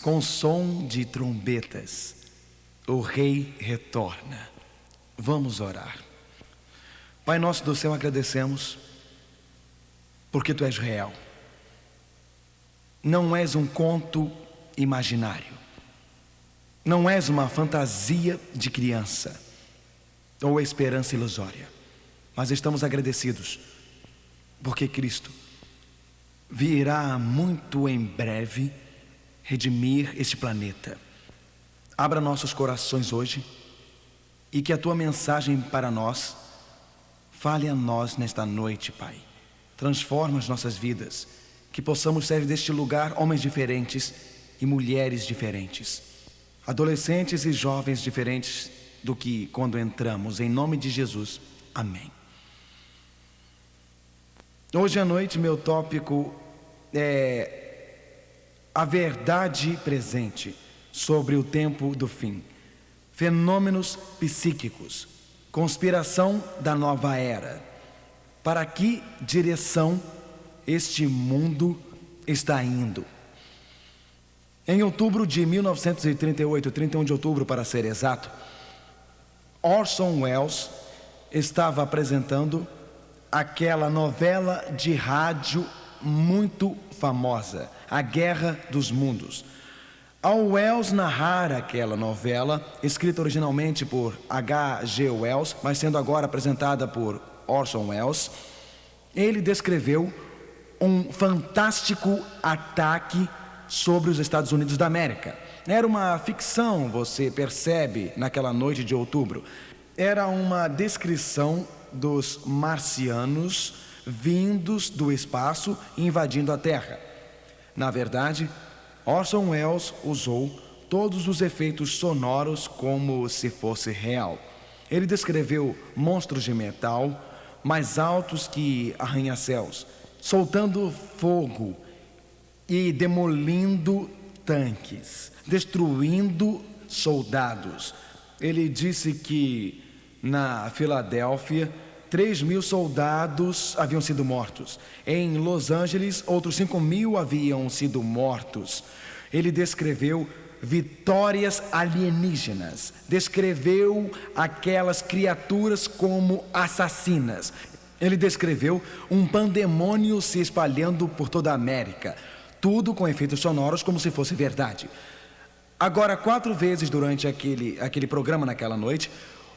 Com som de trombetas, o Rei retorna. Vamos orar. Pai nosso do céu, agradecemos porque Tu és real. Não és um conto imaginário. Não és uma fantasia de criança ou esperança ilusória. Mas estamos agradecidos porque Cristo virá muito em breve redimir este planeta. Abra nossos corações hoje e que a Tua mensagem para nós fale a nós nesta noite, Pai. Transforma as nossas vidas, que possamos sair deste lugar homens diferentes e mulheres diferentes, adolescentes e jovens diferentes do que quando entramos. Em nome de Jesus, amém. Hoje à noite meu tópico é a verdade presente sobre o tempo do fim, fenômenos psíquicos, conspiração da nova era. Para que direção este mundo está indo? Em outubro de 1938, 31 de outubro para ser exato, Orson Welles estava apresentando aquela novela de rádio muito famosa, A Guerra dos Mundos. Ao Wells narrar aquela novela, escrita originalmente por H.G. Wells, mas sendo agora apresentada por Orson Welles, ele descreveu um fantástico ataque sobre os Estados Unidos da América. Era uma ficção, você percebe, naquela noite de outubro. Era uma descrição dos marcianos vindos do espaço e invadindo a Terra. Na verdade, Orson Welles usou todos os efeitos sonoros como se fosse real. Ele descreveu monstros de metal mais altos que arranha-céus, soltando fogo e demolindo tanques, destruindo soldados. Ele disse que na Filadélfia 3.000 soldados haviam sido mortos. Em Los Angeles, outros 5.000 haviam sido mortos. Ele descreveu vitórias alienígenas, descreveu aquelas criaturas como assassinas. Ele descreveu um pandemônio se espalhando por toda a América, tudo com efeitos sonoros como se fosse verdade. Agora, 4 vezes durante aquele programa naquela noite,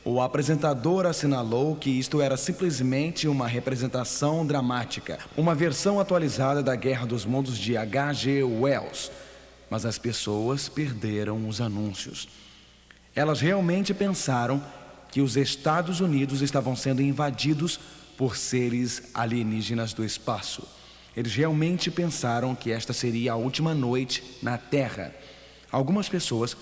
o apresentador assinalou que isto era simplesmente uma representação dramática, uma versão atualizada da Guerra dos Mundos de H.G. Wells. Mas as pessoas perderam os anúncios. Elas realmente pensaram que os Estados Unidos estavam sendo invadidos por seres alienígenas do espaço. Eles realmente pensaram que esta seria a última noite na Terra. Algumas pessoas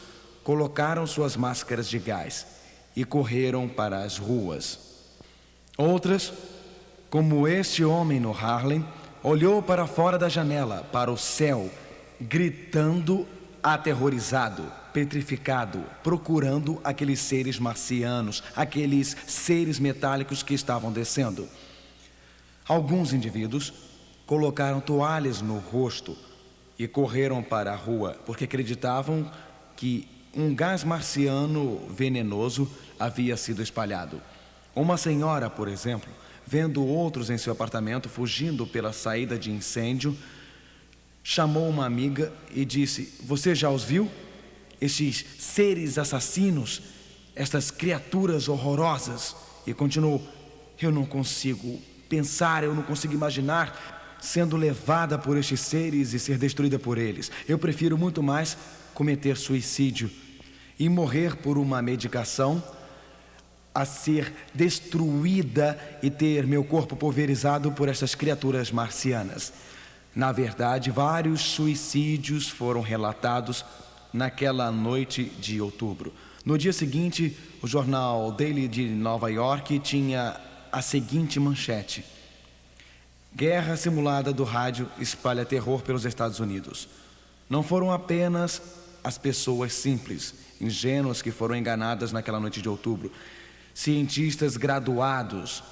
colocaram suas máscaras de gás e correram para as ruas. Outras, como este homem no Harlem, olhou para fora da janela, para o céu, gritando aterrorizado, petrificado, procurando aqueles seres marcianos, aqueles seres metálicos que estavam descendo. Alguns indivíduos colocaram toalhas no rosto e correram para a rua, porque acreditavam que um gás marciano venenoso havia sido espalhado. Uma senhora, por exemplo, vendo outros em seu apartamento fugindo pela saída de incêndio, chamou uma amiga e disse: "Você já os viu? Estes seres assassinos, estas criaturas horrorosas?" E continuou: "Eu não consigo pensar, eu não consigo imaginar sendo levada por estes seres e ser destruída por eles. Eu prefiro muito mais cometer suicídio e morrer por uma medicação a ser destruída e ter meu corpo pulverizado por essas criaturas marcianas." Na verdade, vários suicídios foram relatados naquela noite de outubro. No dia seguinte, o jornal Daily de Nova York tinha a seguinte manchete: "Guerra simulada do rádio espalha terror pelos Estados Unidos." Não foram apenas as pessoas simples, ingênuas que foram enganadas naquela noite de outubro. Cientistas graduados,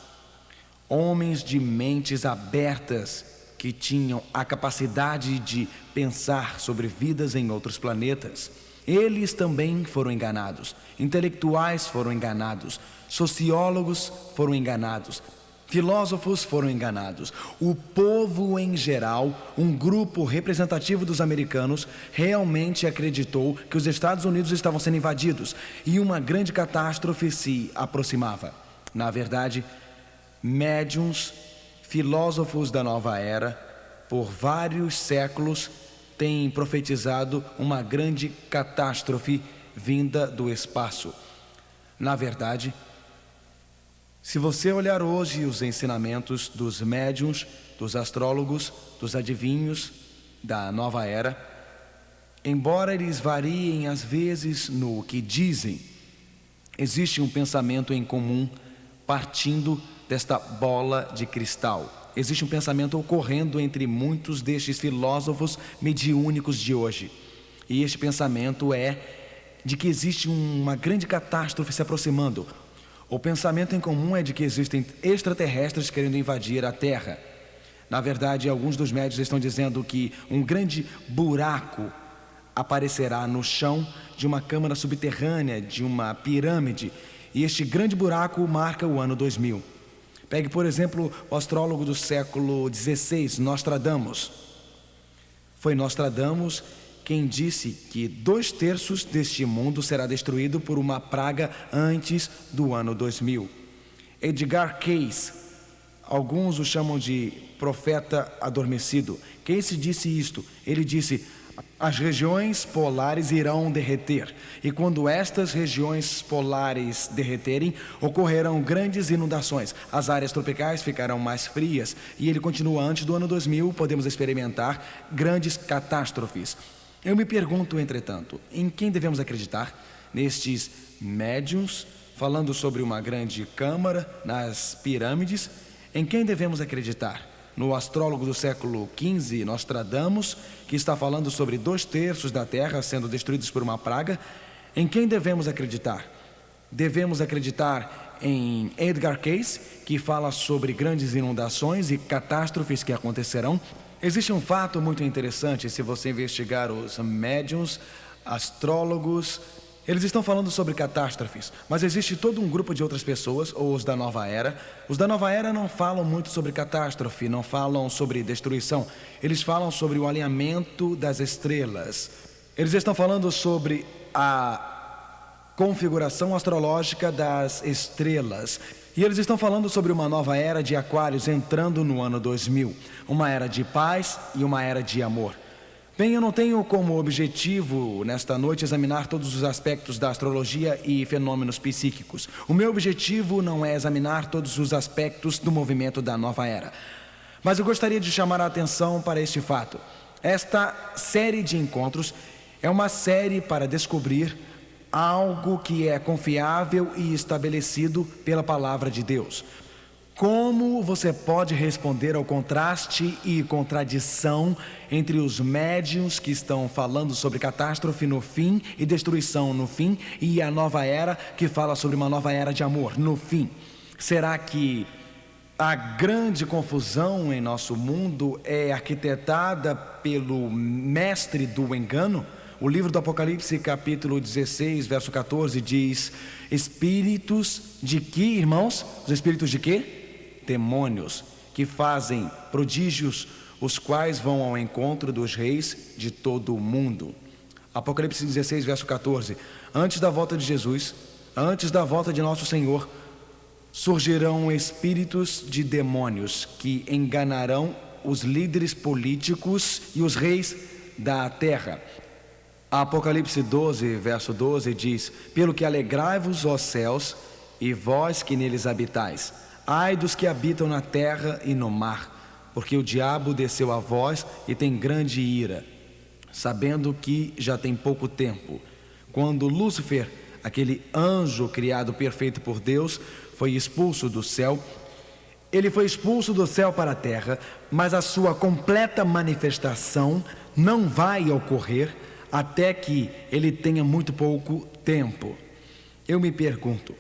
homens de mentes abertas que tinham a capacidade de pensar sobre vidas em outros planetas, eles também foram enganados. Intelectuais foram enganados, sociólogos foram enganados, filósofos foram enganados. O povo em geral, um grupo representativo dos americanos, realmente acreditou que os Estados Unidos estavam sendo invadidos e uma grande catástrofe se aproximava. Na verdade, médiuns, filósofos da nova era, por vários séculos, têm profetizado uma grande catástrofe vinda do espaço. Na verdade, se você olhar hoje os ensinamentos dos médiuns, dos astrólogos, dos adivinhos da nova era, embora eles variem às vezes no que dizem, existe um pensamento em comum partindo desta bola de cristal. Existe um pensamento ocorrendo entre muitos destes filósofos mediúnicos de hoje. E este pensamento é de que existe uma grande catástrofe se aproximando. O pensamento em comum é de que existem extraterrestres querendo invadir a Terra. Na verdade, alguns dos médiuns estão dizendo que um grande buraco aparecerá no chão de uma câmara subterrânea, de uma pirâmide. E este grande buraco marca o ano 2000. Pegue, por exemplo, o astrólogo do século XVI, Nostradamus. Foi Nostradamus quem disse que 2/3 deste mundo será destruído por uma praga antes do ano 2000. Edgar Cayce, alguns o chamam de profeta adormecido. Cayce disse isto, ele disse: as regiões polares irão derreter, e quando estas regiões polares derreterem, ocorrerão grandes inundações, as áreas tropicais ficarão mais frias, e ele continua: antes do ano 2000 podemos experimentar grandes catástrofes. Eu me pergunto, entretanto, em quem devemos acreditar? Nestes médiuns falando sobre uma grande câmara nas pirâmides? Em quem devemos acreditar? No astrólogo do século XV, Nostradamus, que está falando sobre 2/3 da Terra sendo destruídos por uma praga? Em quem devemos acreditar? Devemos acreditar em Edgar Cayce, que fala sobre grandes inundações e catástrofes que acontecerão? Existe um fato muito interessante se você investigar os médiuns, astrólogos. Eles estão falando sobre catástrofes, mas existe todo um grupo de outras pessoas, ou os da nova era. Os da nova era não falam muito sobre catástrofe, não falam sobre destruição. Eles falam sobre o alinhamento das estrelas. Eles estão falando sobre a configuração astrológica das estrelas. E eles estão falando sobre uma nova era de Aquários entrando no ano 2000. Uma era de paz e uma era de amor. Bem, eu não tenho como objetivo, nesta noite, examinar todos os aspectos da astrologia e fenômenos psíquicos. O meu objetivo não é examinar todos os aspectos do movimento da nova era. Mas eu gostaria de chamar a atenção para este fato. Esta série de encontros é uma série para descobrir algo que é confiável e estabelecido pela palavra de Deus. Como você pode responder ao contraste e contradição entre os médiuns que estão falando sobre catástrofe no fim e destruição no fim, e a nova era que fala sobre uma nova era de amor no fim? Será que a grande confusão em nosso mundo é arquitetada pelo mestre do engano? O livro do Apocalipse, capítulo 16, verso 14, diz: espíritos de que, irmãos? Os espíritos de quê? Demônios, que fazem prodígios, os quais vão ao encontro dos reis de todo o mundo. Apocalipse 16, verso 14. Antes da volta de Jesus, antes da volta de nosso Senhor, surgirão espíritos de demônios que enganarão os líderes políticos e os reis da terra. Apocalipse 12, verso 12 diz: pelo que alegrai-vos, ó céus, e vós que neles habitais. Ai dos que habitam na terra e no mar, porque o diabo desceu a vós e tem grande ira, sabendo que já tem pouco tempo, quando Lúcifer, aquele anjo criado perfeito por Deus, foi expulso do céu. Ele foi expulso do céu para a terra, mas a sua completa manifestação não vai ocorrer até que ele tenha muito pouco tempo. Eu me pergunto,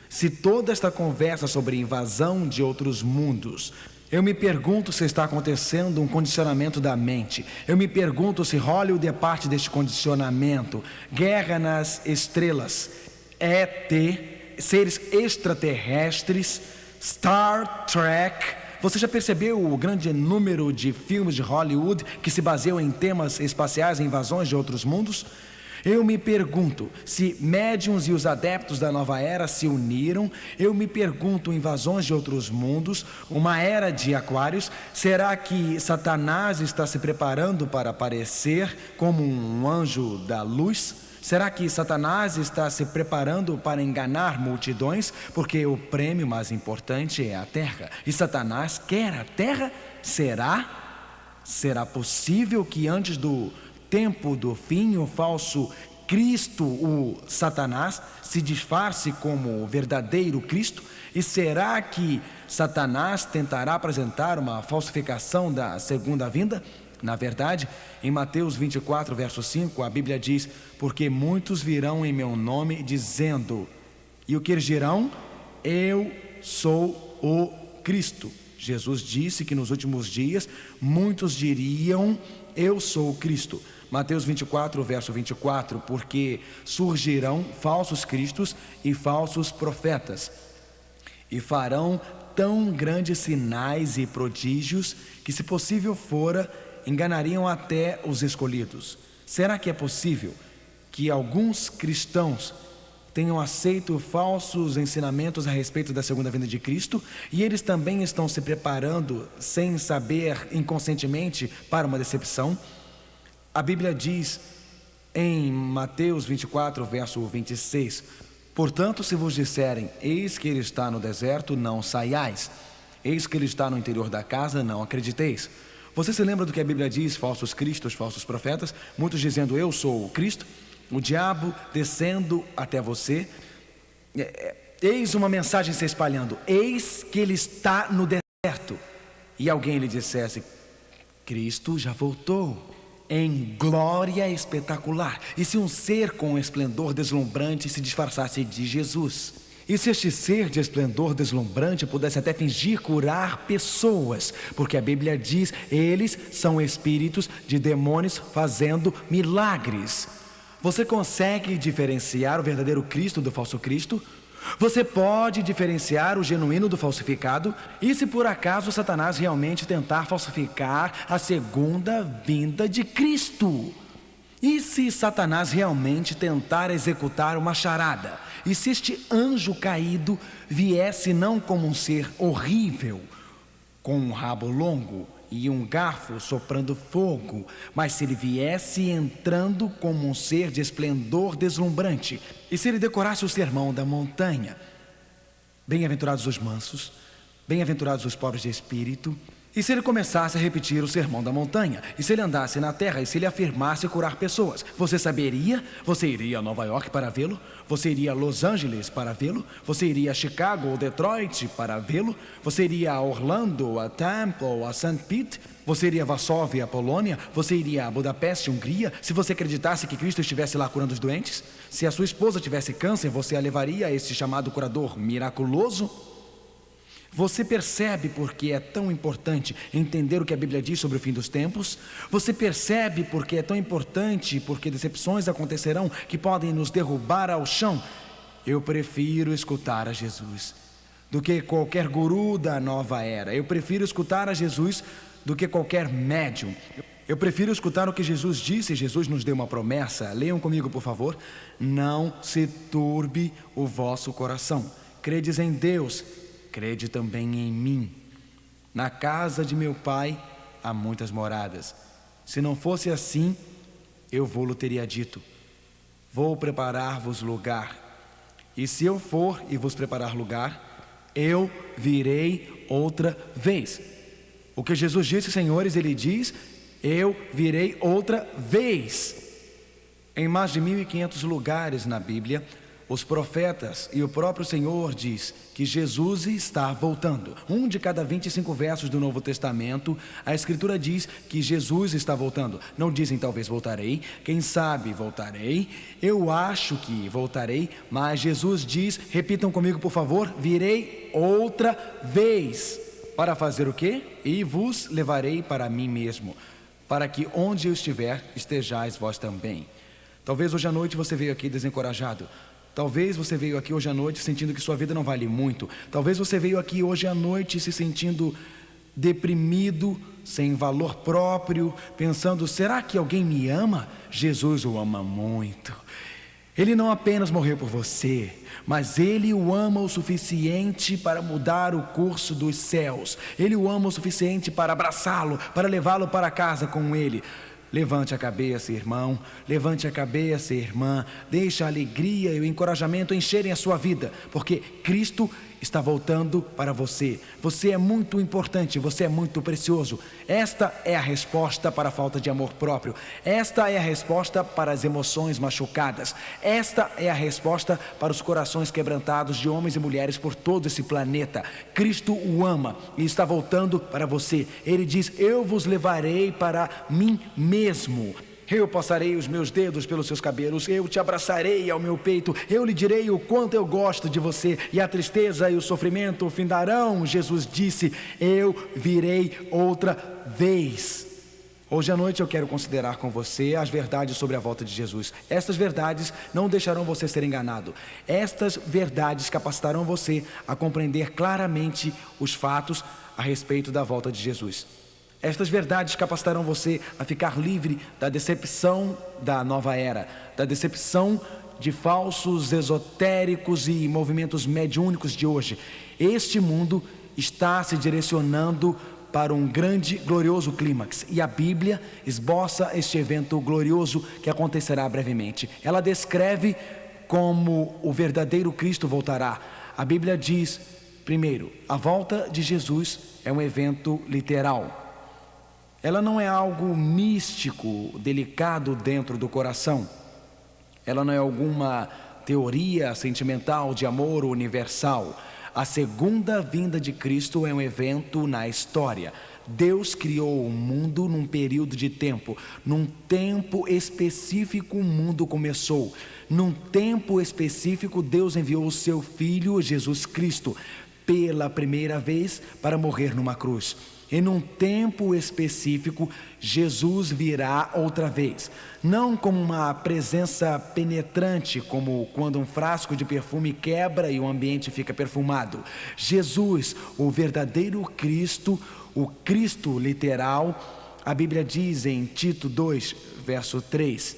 se toda esta conversa sobre invasão de outros mundos Eu me pergunto se está acontecendo um condicionamento da mente. Eu me pergunto se Hollywood é parte deste condicionamento. Guerra nas Estrelas, ET, seres extraterrestres, Star Trek. Você já percebeu o grande número de filmes de Hollywood que se baseiam em temas espaciais e invasões de outros mundos? Eu me pergunto se médiuns e os adeptos da nova era se uniram. Eu me pergunto invasões de outros mundos, uma era de aquários. Será que Satanás está se preparando para aparecer como um anjo da luz? Será que Satanás está se preparando para enganar multidões? Porque o prêmio mais importante é a terra. E Satanás quer a terra? Será possível que antes do tempo do fim, o falso Cristo, o Satanás, se disfarce como o verdadeiro Cristo? E será que Satanás tentará apresentar uma falsificação da segunda vinda? Na verdade, em Mateus 24, verso 5, a Bíblia diz: porque muitos virão em meu nome dizendo, e o que eles dirão? Eu sou o Cristo. Jesus disse que nos últimos dias muitos diriam, eu sou o Cristo. Mateus 24, verso 24, porque surgirão falsos cristos e falsos profetas, e farão tão grandes sinais e prodígios, que se possível fora, enganariam até os escolhidos. Será que é possível que alguns cristãos tenham aceito falsos ensinamentos a respeito da segunda vinda de Cristo, e eles também estão se preparando, sem saber, inconscientemente, para uma decepção? A Bíblia diz em Mateus 24, verso 26, portanto, se vos disserem, eis que ele está no deserto, não saiais, eis que ele está no interior da casa, não acrediteis. Você se lembra do que a Bíblia diz, falsos cristos, falsos profetas, muitos dizendo, eu sou o Cristo, o diabo descendo até você, eis uma mensagem se espalhando, eis que ele está no deserto, e alguém lhe dissesse, Cristo já voltou em glória espetacular. E se um ser com esplendor deslumbrante se disfarçasse de Jesus? E se este ser de esplendor deslumbrante pudesse até fingir curar pessoas? Porque a Bíblia diz, eles são espíritos de demônios fazendo milagres. Você consegue diferenciar o verdadeiro Cristo do falso Cristo? Você pode diferenciar o genuíno do falsificado? E se por acaso Satanás realmente tentar falsificar a segunda vinda de Cristo? E se Satanás realmente tentar executar uma charada? E se este anjo caído viesse não como um ser horrível, com um rabo longo e um garfo soprando fogo, mas se ele viesse entrando como um ser de esplendor deslumbrante, e se ele decorasse o sermão da montanha, bem-aventurados os mansos, bem-aventurados os pobres de espírito, e se ele começasse a repetir o sermão da montanha, e se ele andasse na terra, e se ele afirmasse curar pessoas, você saberia? Você iria a Nova York para vê-lo? Você iria a Los Angeles para vê-lo? Você iria a Chicago ou Detroit para vê-lo? Você iria a Orlando, a Tampa ou a St. Pete? Você iria a Varsóvia, a Polônia? Você iria a Budapeste, Hungria? Se você acreditasse que Cristo estivesse lá curando os doentes? Se a sua esposa tivesse câncer, você a levaria a esse chamado curador miraculoso? Você percebe porque é tão importante entender o que a Bíblia diz sobre o fim dos tempos? Você percebe porque é tão importante, porque decepções acontecerão que podem nos derrubar ao chão? Eu prefiro escutar a Jesus do que qualquer guru da nova era. Eu prefiro escutar a Jesus do que qualquer médium. Eu prefiro escutar o que Jesus disse. Jesus nos deu uma promessa. Leiam comigo, por favor. Não se turbe o vosso coração. Credes em Deus, crede também em mim. Na casa de meu pai há muitas moradas. Se não fosse assim, eu vou-lo teria dito. Vou preparar-vos lugar. E se eu for e vos preparar lugar, eu virei outra vez. O que Jesus disse, senhores, ele diz, eu virei outra vez. Em mais de 1.500 lugares na Bíblia, os profetas e o próprio Senhor diz que Jesus está voltando. Um de cada 25 versos do Novo Testamento, a Escritura diz que Jesus está voltando. Não dizem talvez voltarei, quem sabe voltarei, eu acho que voltarei, mas Jesus diz, repitam comigo por favor, virei outra vez. Para fazer o quê? E vos levarei para mim mesmo, para que onde eu estiver, estejais vós também. Talvez hoje à noite você veio aqui desencorajado. Talvez você veio aqui hoje à noite sentindo que sua vida não vale muito. Talvez você veio aqui hoje à noite se sentindo deprimido, sem valor próprio, pensando: será que alguém me ama? Jesus o ama muito. Ele não apenas morreu por você, mas Ele o ama o suficiente para mudar o curso dos céus. Ele o ama o suficiente para abraçá-lo, para levá-lo para casa com Ele. Levante a cabeça, irmão, levante a cabeça, irmã. Deixe a alegria e o encorajamento encherem a sua vida, porque Cristo está voltando para você. Você é muito importante, você é muito precioso. Esta é a resposta para a falta de amor próprio. Esta é a resposta para as emoções machucadas. Esta é a resposta para os corações quebrantados de homens e mulheres por todo esse planeta. Cristo o ama e está voltando para você. Ele diz: eu vos levarei para mim mesmo. Eu passarei os meus dedos pelos seus cabelos, eu te abraçarei ao meu peito, eu lhe direi o quanto eu gosto de você, e a tristeza e o sofrimento findarão. Jesus disse: eu virei outra vez. Hoje à noite eu quero considerar com você as verdades sobre a volta de Jesus. Estas verdades não deixarão você ser enganado. Estas verdades capacitarão você a compreender claramente os fatos a respeito da volta de Jesus. Estas verdades capacitarão você a ficar livre da decepção da nova era, da decepção de falsos esotéricos e movimentos mediúnicos de hoje. Este mundo está se direcionando para um grande, glorioso clímax, e a Bíblia esboça este evento glorioso que acontecerá brevemente. Ela descreve como o verdadeiro Cristo voltará. A Bíblia diz, primeiro, a volta de Jesus é um evento literal. Ela não é algo místico, delicado dentro do coração. Ela não é alguma teoria sentimental de amor universal. A segunda vinda de Cristo é um evento na história. Deus criou o mundo num período de tempo. Num tempo específico o mundo começou. Num tempo específico Deus enviou o seu Filho Jesus Cristo pela primeira vez para morrer numa cruz. E num tempo específico, Jesus virá outra vez. Não como uma presença penetrante, como quando um frasco de perfume quebra e o ambiente fica perfumado. Jesus, o verdadeiro Cristo, o Cristo literal, a Bíblia diz em Tito 2, verso 3,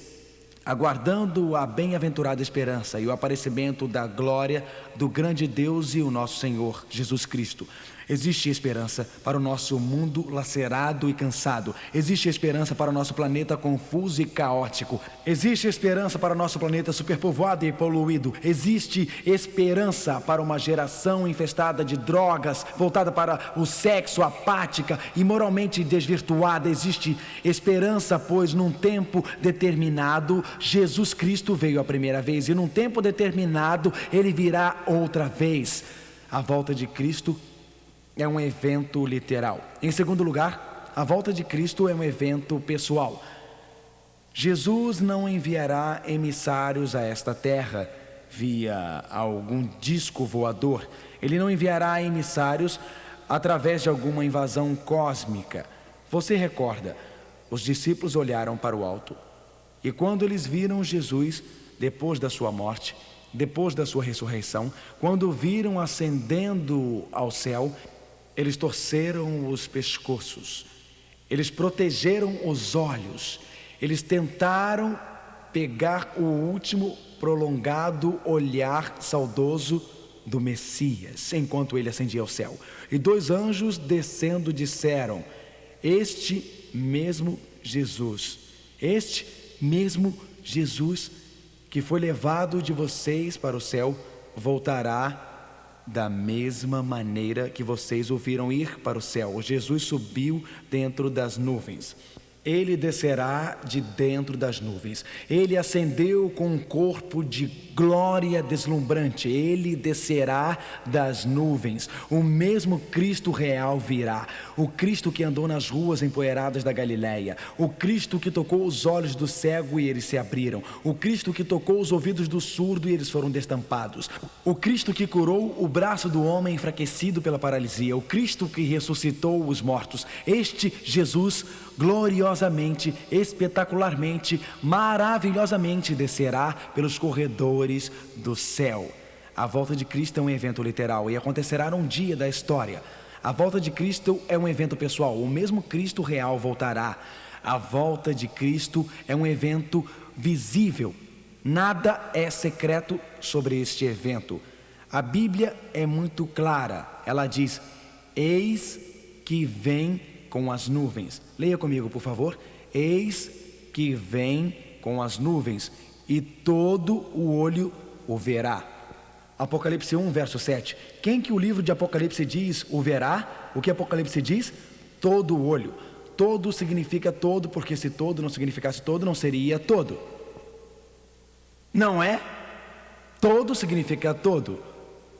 aguardando a bem-aventurada esperança e o aparecimento da glória do grande Deus e o nosso Senhor Jesus Cristo. Existe esperança para o nosso mundo lacerado e cansado. Existe esperança para o nosso planeta confuso e caótico. Existe esperança para o nosso planeta superpovoado e poluído. Existe esperança para uma geração infestada de drogas, voltada para o sexo, apática e moralmente desvirtuada. Existe esperança, pois num tempo determinado, Jesus Cristo veio a primeira vez, e num tempo determinado, Ele virá outra vez. A volta de Cristo é um evento literal. Em segundo lugar, a volta de Cristo é um evento pessoal. Jesus não enviará emissários a esta terra via algum disco voador. Ele não enviará emissários através de alguma invasão cósmica. Você recorda, os discípulos olharam para o alto, e quando eles viram Jesus depois da sua morte, depois da sua ressurreição, quando o viram ascendendo ao céu, eles torceram os pescoços, eles protegeram os olhos, eles tentaram pegar o último prolongado olhar saudoso do Messias, enquanto ele ascendia ao céu. E dois anjos descendo disseram: este mesmo Jesus que foi levado de vocês para o céu, voltará da mesma maneira que vocês o viram ir para o céu. Jesus subiu dentro das nuvens. Ele descerá de dentro das nuvens. Ele ascendeu com um corpo de glória deslumbrante. Ele descerá das nuvens. O mesmo Cristo real virá. O Cristo que andou nas ruas empoeiradas da Galileia. O Cristo que tocou os olhos do cego e eles se abriram. O Cristo que tocou os ouvidos do surdo e eles foram destampados. O Cristo que curou o braço do homem enfraquecido pela paralisia. O Cristo que ressuscitou os mortos. Este Jesus gloriosamente, espetacularmente, maravilhosamente descerá pelos corredores do céu. A volta de Cristo é um evento literal e acontecerá num dia da história. A volta de Cristo é um evento pessoal. O mesmo Cristo real voltará. A volta de Cristo é um evento visível. Nada é secreto sobre este evento. A Bíblia é muito clara. Ela diz: eis que vem com as nuvens. Leia comigo, por favor. Eis que vem com as nuvens, e todo o olho o verá. Apocalipse 1, verso 7. Quem que o livro de Apocalipse diz o verá? O que Apocalipse diz? Todo o olho. Todo significa todo, porque se todo não significasse todo, não seria todo. Não é? Todo significa todo,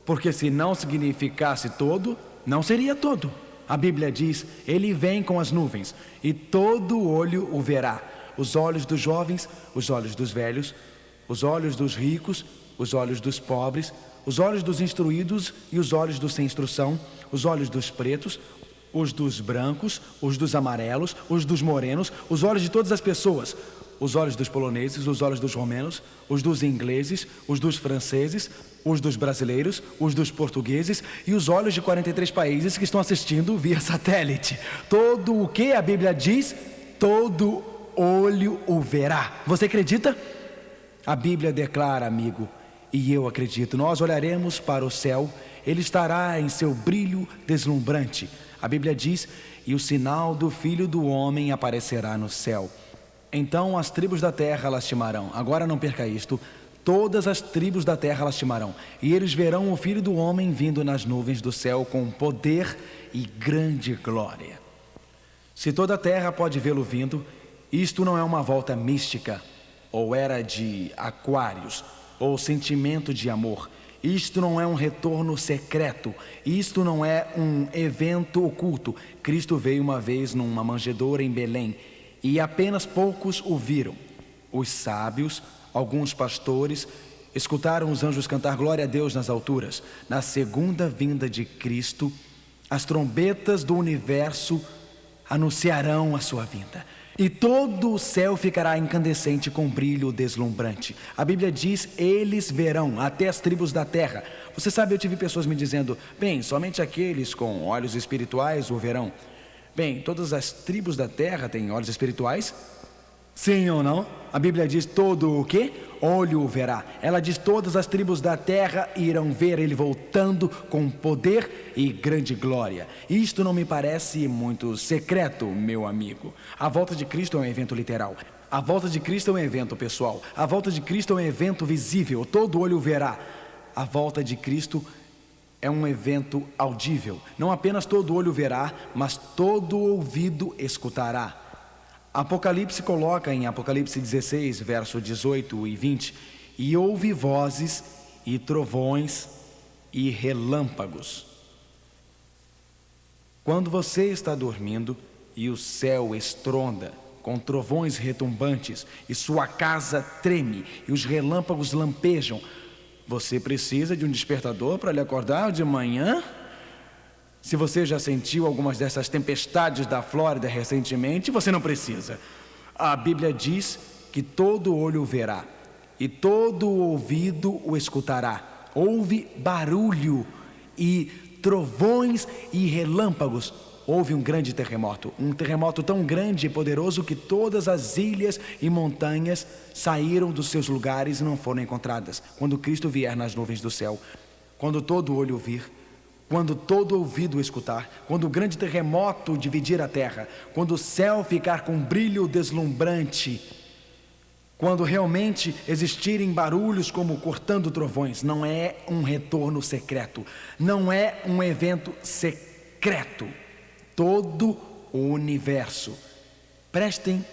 porque se não significasse todo, não seria todo. A Bíblia diz: ele vem com as nuvens, e todo olho o verá. Os olhos dos jovens, os olhos dos velhos, os olhos dos ricos, os olhos dos pobres, os olhos dos instruídos e os olhos dos sem instrução, os olhos dos pretos, os dos brancos, os dos amarelos, os dos morenos, os olhos de todas as pessoas, os olhos dos poloneses, os olhos dos romenos, os dos ingleses, os dos franceses, os dos brasileiros, os dos portugueses e os olhos de 43 países que estão assistindo via satélite. Todo o que a Bíblia diz, todo olho o verá. Você acredita? A Bíblia declara, amigo, e eu acredito. Nós olharemos para o céu, ele estará em seu brilho deslumbrante. A Bíblia diz: e o sinal do Filho do Homem aparecerá no céu. Então as tribos da terra lastimarão. Agora não perca isto. Todas as tribos da terra lastimarão, e eles verão o Filho do Homem vindo nas nuvens do céu com poder e grande glória. Se toda a terra pode vê-lo vindo, isto não é uma volta mística, ou era de Aquários, ou sentimento de amor. Isto não é um retorno secreto. Isto não é um evento oculto. Cristo veio uma vez numa manjedoura em Belém, e apenas poucos o viram. Os sábios, alguns pastores, escutaram os anjos cantar glória a Deus nas alturas. Na segunda vinda de Cristo, as trombetas do universo anunciarão a sua vinda, e todo o céu ficará incandescente com brilho deslumbrante. A Bíblia diz: eles verão, até as tribos da terra. Você sabe, eu tive pessoas me dizendo: bem, somente aqueles com olhos espirituais o verão. Bem, todas as tribos da terra têm olhos espirituais? Sim ou não? A Bíblia diz: todo o quê? Olho o verá. Ela diz: todas as tribos da terra irão ver ele voltando com poder e grande glória. Isto não me parece muito secreto, meu amigo. A volta de Cristo é um evento literal. A volta de Cristo é um evento pessoal. A volta de Cristo é um evento visível. Todo olho o verá. A volta de Cristo é um evento audível. Não apenas todo olho verá, mas todo ouvido escutará. Apocalipse coloca em Apocalipse 16, verso 18 e 20: e houve vozes e trovões e relâmpagos. Quando você está dormindo e o céu estronda com trovões retumbantes e sua casa treme e os relâmpagos lampejam, você precisa de um despertador para lhe acordar de manhã? Se você já sentiu algumas dessas tempestades da Flórida recentemente, você não precisa. A Bíblia diz que todo olho o verá e todo ouvido o escutará. Houve barulho e trovões e relâmpagos. Houve um grande terremoto, um terremoto tão grande e poderoso que todas as ilhas e montanhas saíram dos seus lugares e não foram encontradas. Quando Cristo vier nas nuvens do céu, quando todo olho o vir, quando todo ouvido escutar, quando o grande terremoto dividir a terra, quando o céu ficar com brilho deslumbrante, quando realmente existirem barulhos como cortando trovões, não é um retorno secreto, não é um evento secreto. Todo o universo Prestem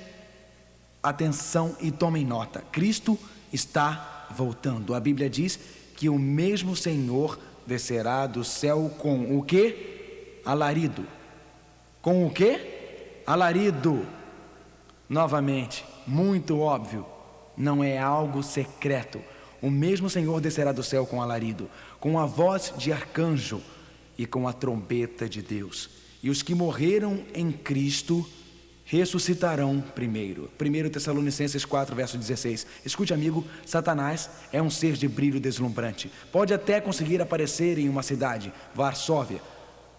atenção e tomem nota. Cristo está voltando. A Bíblia diz que o mesmo Senhor descerá do céu com o quê? Alarido. Com o quê? Alarido. Novamente, muito óbvio, não é algo secreto. O mesmo Senhor descerá do céu com alarido, com a voz de arcanjo e com a trombeta de Deus. E os que morreram em Cristo ressuscitarão primeiro. 1 Tessalonicenses 4, verso 16. Escute, amigo, Satanás é um ser de brilho deslumbrante. Pode até conseguir aparecer em uma cidade, Varsóvia,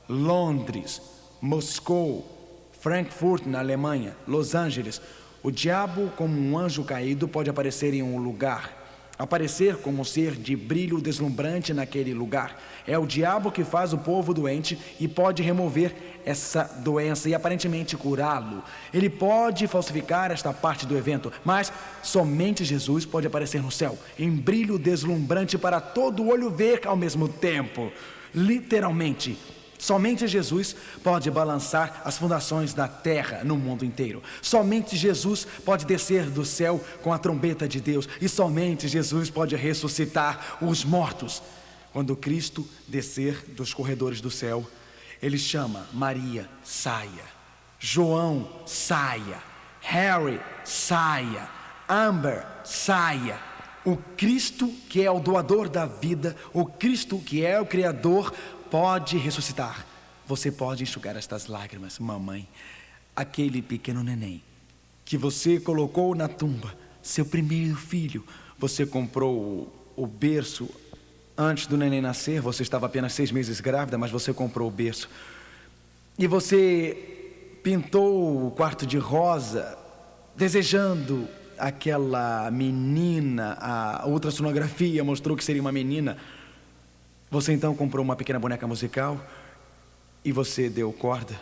Londres, Moscou, Frankfurt na Alemanha, Los Angeles. O diabo, como um anjo caído, pode aparecer em um lugar, aparecer como um ser de brilho deslumbrante naquele lugar. É o diabo que faz o povo doente e pode remover essa doença e aparentemente curá-lo. Ele pode falsificar esta parte do evento, mas somente Jesus pode aparecer no céu, em brilho deslumbrante para todo olho ver ao mesmo tempo. Literalmente, somente Jesus pode balançar as fundações da terra no mundo inteiro. Somente Jesus pode descer do céu com a trombeta de Deus. E somente Jesus pode ressuscitar os mortos. Quando Cristo descer dos corredores do céu, Ele chama Maria, saia. João, saia. Harry, saia. Amber, saia. O Cristo que é o doador da vida, o Cristo que é o Criador, pode ressuscitar. Você pode enxugar estas lágrimas, mamãe. Aquele pequeno neném que você colocou na tumba, seu primeiro filho. Você comprou o berço antes do neném nascer. Você estava apenas 6 meses grávida, mas você comprou o berço. E você pintou o quarto de rosa, desejando aquela menina. A ultrassonografia mostrou que seria uma menina. Você então comprou uma pequena boneca musical e você deu corda.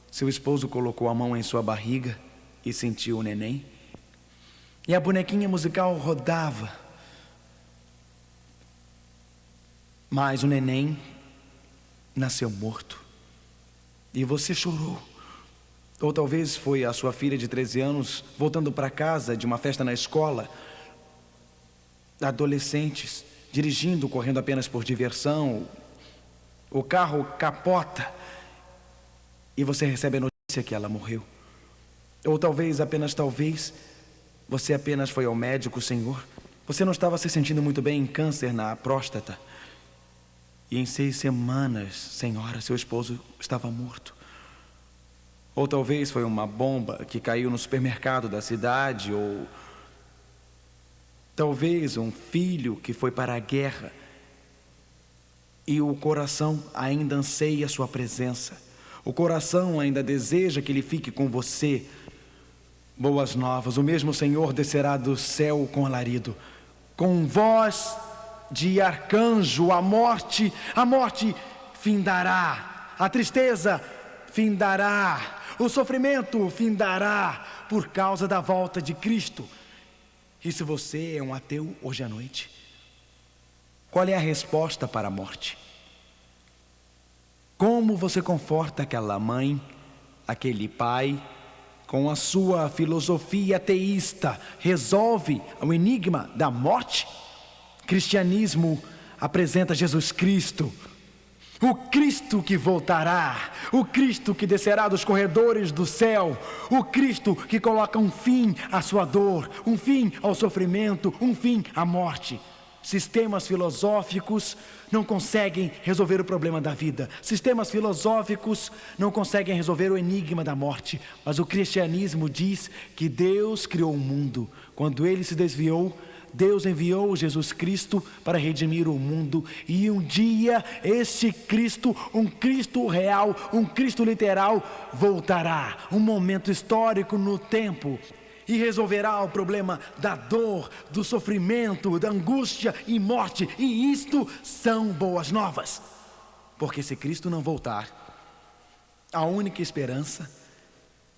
Seu esposo colocou a mão em sua barriga e sentiu o neném. E a bonequinha musical rodava. Mas o neném nasceu morto. E você chorou. Ou talvez foi a sua filha de 13 anos voltando para casa de uma festa na escola. Adolescentes dirigindo, correndo apenas por diversão, o carro capota e você recebe a notícia que ela morreu. Ou talvez, apenas talvez, você apenas foi ao médico, Senhor, você não estava se sentindo muito bem em câncer na próstata e em 6 semanas, Senhora, seu esposo estava morto. Ou talvez foi uma bomba que caiu no supermercado da cidade, ou talvez um filho que foi para a guerra e o coração ainda anseia a sua presença. O coração ainda deseja que ele fique com você. Boas novas, o mesmo Senhor descerá do céu com alarido, com voz de arcanjo. A morte findará, a tristeza findará, o sofrimento findará por causa da volta de Cristo. E se você é um ateu hoje à noite, qual é a resposta para a morte? Como você conforta aquela mãe, aquele pai, com a sua filosofia ateísta, resolve o enigma da morte? Cristianismo apresenta Jesus Cristo, o Cristo que voltará, o Cristo que descerá dos corredores do céu, o Cristo que coloca um fim à sua dor, um fim ao sofrimento, um fim à morte. Sistemas filosóficos não conseguem resolver o problema da vida. Sistemas filosóficos não conseguem resolver o enigma da morte. Mas o cristianismo diz que Deus criou o mundo. Quando ele se desviou, Deus enviou Jesus Cristo para redimir o mundo. E um dia este Cristo, um Cristo real, um Cristo literal, voltará. Um momento histórico no tempo. E resolverá o problema da dor, do sofrimento, da angústia e morte. E isto são boas novas. Porque se Cristo não voltar, a única esperança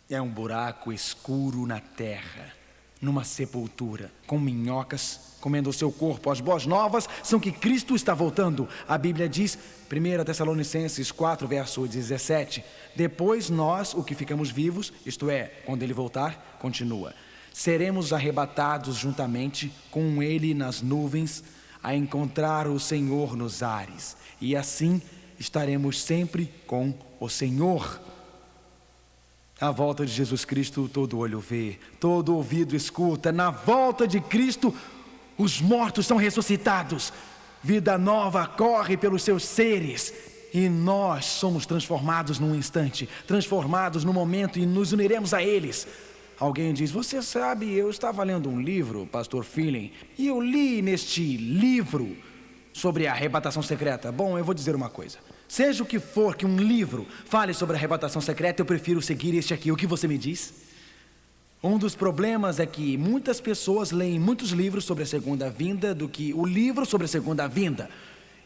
é um buraco escuro na terra. numa sepultura, com minhocas, comendo o seu corpo. As boas novas são que Cristo está voltando. A Bíblia diz, 1 Tessalonicenses 4, verso 17, depois nós, o que ficamos vivos, isto é, quando Ele voltar, continua, seremos arrebatados juntamente com Ele nas nuvens, a encontrar o Senhor nos ares, e assim estaremos sempre com o Senhor. A volta de Jesus Cristo, todo olho vê, todo ouvido escuta. Na volta de Cristo, os mortos são ressuscitados, vida nova corre pelos seus seres, e nós somos transformados num instante, transformados no momento, e nos uniremos a eles. Alguém diz, você sabe, eu estava lendo um livro, Pastor Feeling, e eu li neste livro sobre a arrebatação secreta. Bom, eu vou dizer uma coisa, seja o que for que um livro fale sobre a arrebatação secreta, eu prefiro seguir este aqui. O que você me diz? Um dos problemas é que muitas pessoas leem muitos livros sobre a segunda vinda do que o livro sobre a segunda vinda.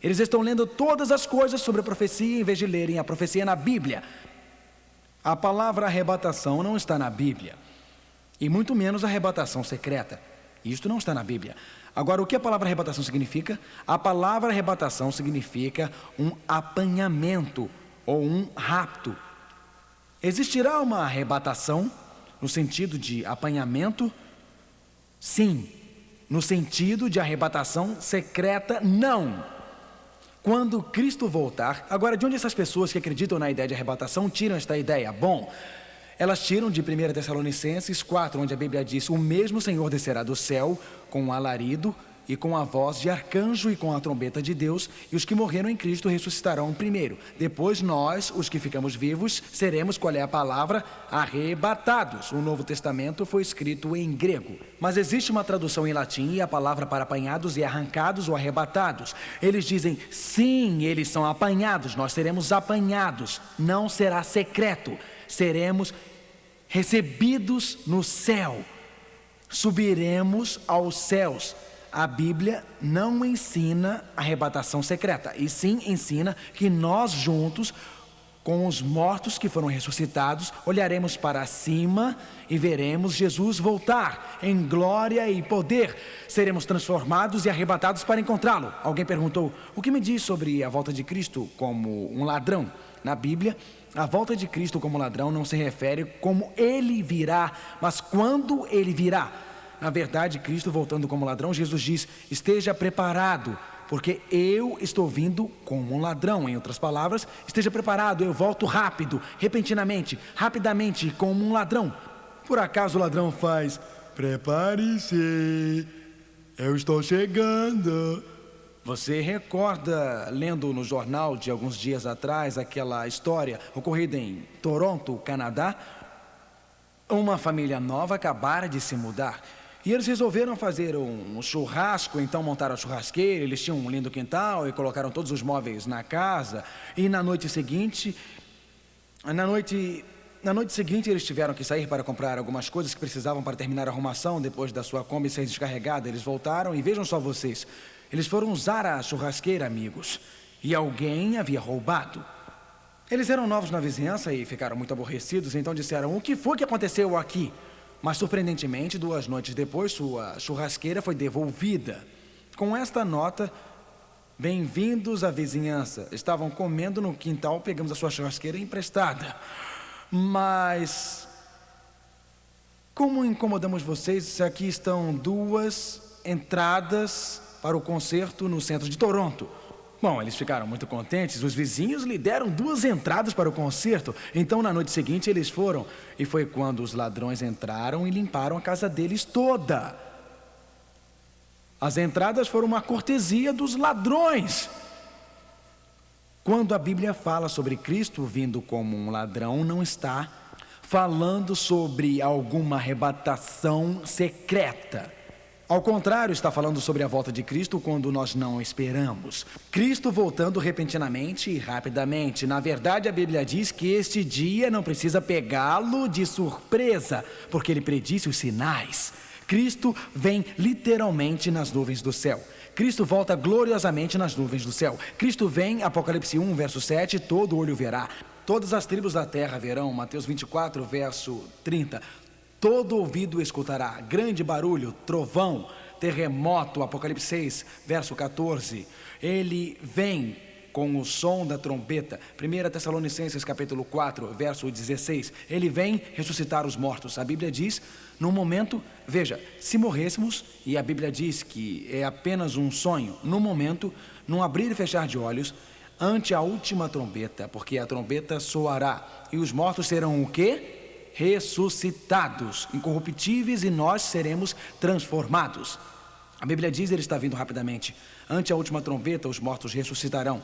Eles estão lendo todas as coisas sobre a profecia em vez de lerem a profecia na Bíblia. A palavra arrebatação não está na Bíblia, e muito menos arrebatação secreta. Isto não está na Bíblia. Agora, o que a palavra arrebatação significa? A palavra arrebatação significa um apanhamento ou um rapto. Existirá uma arrebatação no sentido de apanhamento? Sim. No sentido de arrebatação secreta, não. Quando Cristo voltar, agora de onde essas pessoas que acreditam na ideia de arrebatação tiram esta ideia? Bom, elas tiram de 1 Tessalonicenses 4, onde a Bíblia diz, o mesmo Senhor descerá do céu com um alarido e com a voz de arcanjo e com a trombeta de Deus, e os que morreram em Cristo ressuscitarão primeiro. Depois nós, os que ficamos vivos, seremos, qual é a palavra? Arrebatados. O Novo Testamento foi escrito em grego, mas existe uma tradução em latim, e a palavra para apanhados é arrancados ou arrebatados. Eles dizem, sim, eles são apanhados, nós seremos apanhados, não será secreto, seremos recebidos no céu, subiremos aos céus. A Bíblia não ensina arrebatação secreta, e sim ensina que nós juntos, com os mortos que foram ressuscitados, olharemos para cima e veremos Jesus voltar em glória e poder. Seremos transformados e arrebatados para encontrá-lo. Alguém perguntou, o que me diz sobre a volta de Cristo como um ladrão? Na Bíblia, a volta de Cristo como ladrão não se refere como ele virá, mas quando ele virá. Na verdade, Cristo voltando como ladrão, Jesus diz, esteja preparado, porque eu estou vindo como um ladrão. Em outras palavras, esteja preparado, eu volto rápido, repentinamente, rapidamente, como um ladrão. Por acaso o ladrão faz, prepare-se, eu estou chegando. Você recorda, lendo no jornal de alguns dias atrás, aquela história ocorrida em Toronto, Canadá? Uma família nova acabara de se mudar. E eles resolveram fazer um churrasco, então montaram a churrasqueira, eles tinham um lindo quintal e colocaram todos os móveis na casa. E na noite seguinte eles tiveram que sair para comprar algumas coisas que precisavam para terminar a arrumação depois da sua Kombi ser descarregada. Eles voltaram e vejam só vocês, eles foram usar a churrasqueira, amigos, e alguém havia roubado. Eles eram novos na vizinhança e ficaram muito aborrecidos, então disseram, o que foi que aconteceu aqui? Mas surpreendentemente, 2 noites depois, sua churrasqueira foi devolvida. Com esta nota, bem-vindos à vizinhança. Estavam comendo no quintal, pegamos a sua churrasqueira emprestada. Mas, como incomodamos vocês, aqui estão 2 entradas para o concerto no centro de Toronto. Bom, eles ficaram muito contentes, os vizinhos lhe deram 2 entradas para o concerto. Então na noite seguinte eles foram, e foi quando os ladrões entraram e limparam a casa deles toda. As entradas foram uma cortesia dos ladrões. Quando a Bíblia fala sobre Cristo vindo como um ladrão, não está falando sobre alguma arrebatação secreta. Ao contrário, está falando sobre a volta de Cristo quando nós não esperamos. Cristo voltando repentinamente e rapidamente. Na verdade, a Bíblia diz que este dia não precisa pegá-lo de surpresa, porque ele predisse os sinais. Cristo vem literalmente nas nuvens do céu. Cristo volta gloriosamente nas nuvens do céu. Cristo vem, Apocalipse 1, verso 7, todo olho verá. Todas as tribos da terra verão, Mateus 24, verso 30. Todo ouvido escutará, grande barulho, trovão, terremoto, Apocalipse 6, verso 14. Ele vem com o som da trombeta. 1 Tessalonicenses capítulo 4, verso 16. Ele vem ressuscitar os mortos. A Bíblia diz, num momento, veja, se morrêssemos, e a Bíblia diz que é apenas um sonho, num momento, num abrir e fechar de olhos, ante a última trombeta, porque a trombeta soará, e os mortos serão o quê? Ressuscitados, incorruptíveis, e nós seremos transformados. A Bíblia diz, ele está vindo rapidamente. Ante a última trombeta, os mortos ressuscitarão.